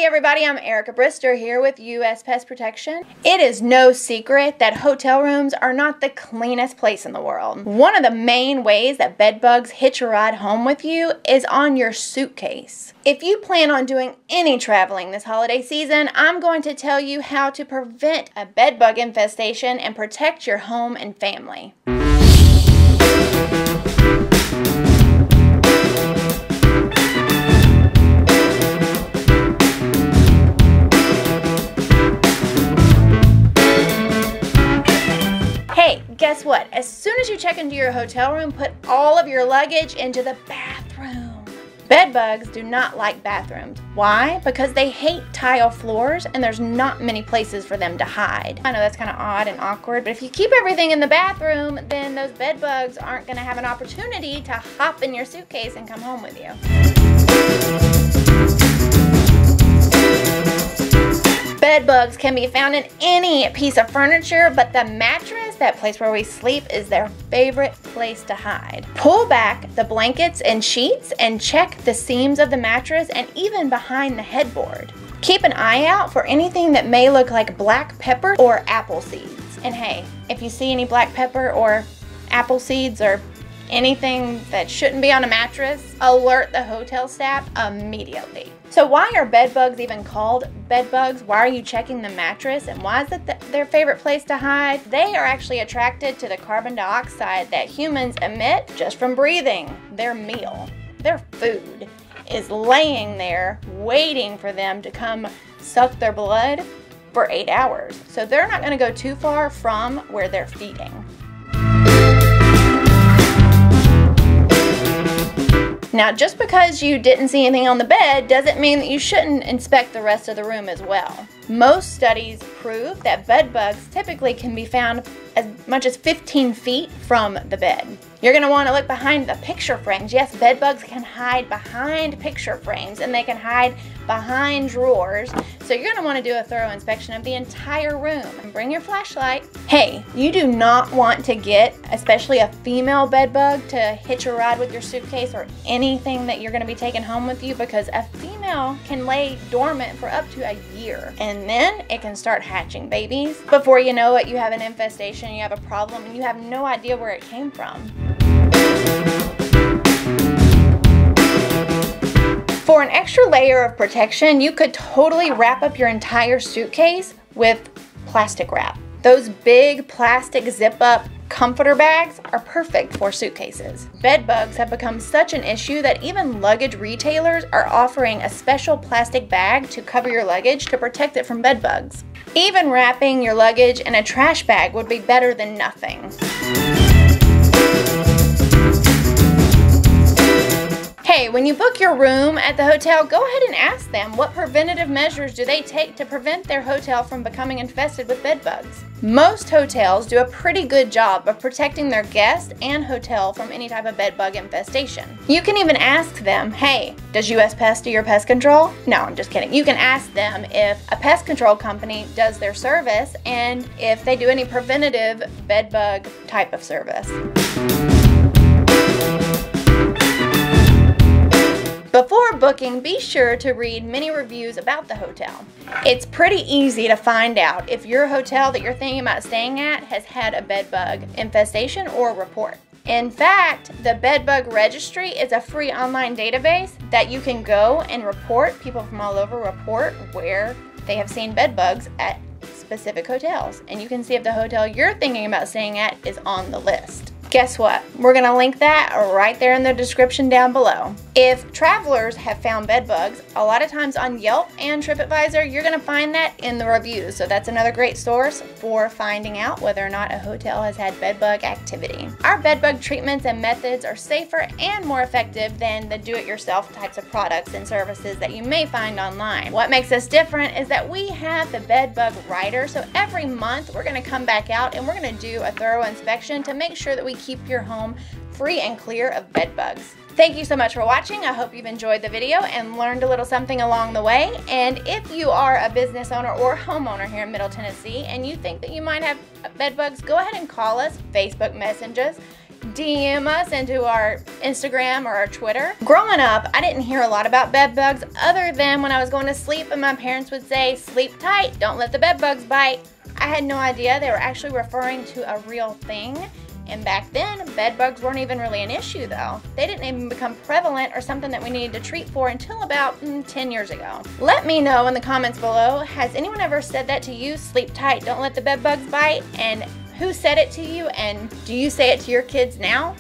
Hey everybody, I'm Erica Brister here with U.S. Pest Protection. It is no secret that hotel rooms are not the cleanest place in the world. One of the main ways that bed bugs hitch a ride home with you is on your suitcase. If you plan on doing any traveling this holiday season, I'm going to tell you how to prevent a bed bug infestation and protect your home and family. Guess what? As soon as you check into your hotel room, put all of your luggage into the bathroom. Bed bugs do not like bathrooms. Why? Because they hate tile floors and there's not many places for them to hide. I know that's kind of odd and awkward, but if you keep everything in the bathroom, then those bed bugs aren't going to have an opportunity to hop in your suitcase and come home with you. Bed bugs can be found in any piece of furniture, but the mattress, that place where we sleep, is their favorite place to hide. Pull back the blankets and sheets and check the seams of the mattress and even behind the headboard. Keep an eye out for anything that may look like black pepper or apple seeds. And hey, if you see any black pepper or apple seeds or anything that shouldn't be on a mattress, alert the hotel staff immediately. So why are bed bugs even called bed bugs? Why are you checking the mattress? And why is it their favorite place to hide? They are actually attracted to the carbon dioxide that humans emit just from breathing. Their meal, their food, is laying there waiting for them to come suck their blood for 8 hours. So they're not going to go too far from where they're feeding. Now, just because you didn't see anything on the bed doesn't mean that you shouldn't inspect the rest of the room as well. Most studies prove that bed bugs typically can be found as much as 15 feet from the bed. You're going to want to look behind the picture frames. Yes, bed bugs can hide behind picture frames and they can hide behind drawers. So you're going to want to do a thorough inspection of the entire room and bring your flashlight. Hey, you do not want to get, especially a female bed bug, to hitch a ride with your suitcase or anything that you're going to be taking home with you, because a female can lay dormant for up to a year and then it can start hatching babies. Before you know it, you have an infestation, you have a problem, and you have no idea where it came from. For an extra layer of protection, you could totally wrap up your entire suitcase with plastic wrap. Those big plastic zip-up comforter bags are perfect for suitcases. Bed bugs have become such an issue that even luggage retailers are offering a special plastic bag to cover your luggage to protect it from bed bugs. Even wrapping your luggage in a trash bag would be better than nothing. Hey, when you book your room at the hotel, go ahead and ask them what preventative measures do they take to prevent their hotel from becoming infested with bed bugs. Most hotels do a pretty good job of protecting their guests and hotel from any type of bed bug infestation. You can even ask them, hey, does U.S. Pest do your pest control? No, I'm just kidding. You can ask them if a pest control company does their service and if they do any preventative bed bug type of service. Before booking, be sure to read many reviews about the hotel. It's pretty easy to find out if your hotel that you're thinking about staying at has had a bed bug infestation or report. In fact, the Bed Bug Registry is a free online database that you can go and report. People from all over report where they have seen bed bugs at specific hotels. And you can see if the hotel you're thinking about staying at is on the list. Guess what? We're going to link that right there in the description down below. If travelers have found bed bugs, a lot of times on Yelp and TripAdvisor, you're going to find that in the reviews. So that's another great source for finding out whether or not a hotel has had bed bug activity. Our bed bug treatments and methods are safer and more effective than the do-it-yourself types of products and services that you may find online. What makes us different is that we have the bed bug rider. So every month we're going to come back out and we're going to do a thorough inspection to make sure that we keep your home free and clear of bed bugs. Thank you so much for watching. I hope you've enjoyed the video and learned a little something along the way. And if you are a business owner or homeowner here in Middle Tennessee and you think that you might have bed bugs, go ahead and call us, Facebook message us. DM us into our Instagram or our Twitter. Growing up, I didn't hear a lot about bed bugs other than when I was going to sleep and my parents would say, sleep tight, don't let the bed bugs bite. I had no idea they were actually referring to a real thing. And back then, bed bugs weren't even really an issue though. They didn't even become prevalent or something that we needed to treat for until about 10 years ago. Let me know in the comments below, has anyone ever said that to you? Sleep tight, don't let the bed bugs bite? And who said it to you, and do you say it to your kids now?